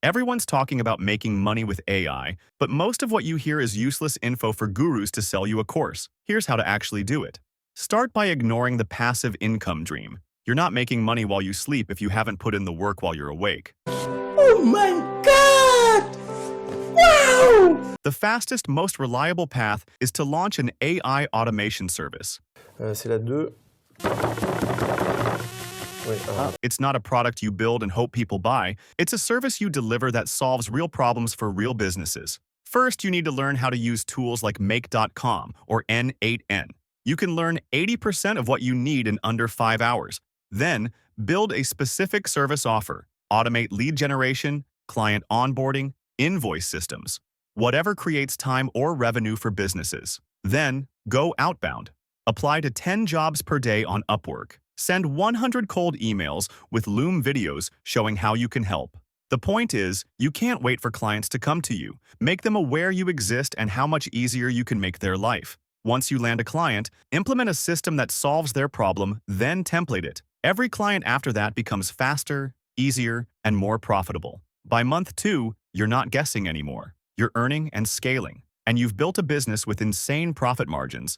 Everyone's talking about making money with AI, but most of what you hear is useless info for gurus to sell you a course. Here's how to actually do it. Start by ignoring the passive income dream. You're not making money while you sleep if you haven't put in the work while you're awake. Oh my God! Wow! The fastest, most reliable path is to launch an AI automation service. C'est la 2. Oui, It's not a product you build and hope people buy. It's a service you deliver that solves real problems for real businesses. First, you need to learn how to use tools like Make.com or N8N. You can learn 80% of what you need in under 5 hours. Then, build a specific service offer. Automate lead generation, client onboarding, invoice systems. Whatever creates time or revenue for businesses. Then, go outbound. Apply to 10 jobs per day on Upwork. Send 100 cold emails with Loom videos showing how you can help. The point is, you can't wait for clients to come to you. Make them aware you exist and how much easier you can make their life. Once you land a client, implement a system that solves their problem, then template it. Every client after that becomes faster, easier, and more profitable. By month 2, you're not guessing anymore. You're earning and scaling, and you've built a business with insane profit margins.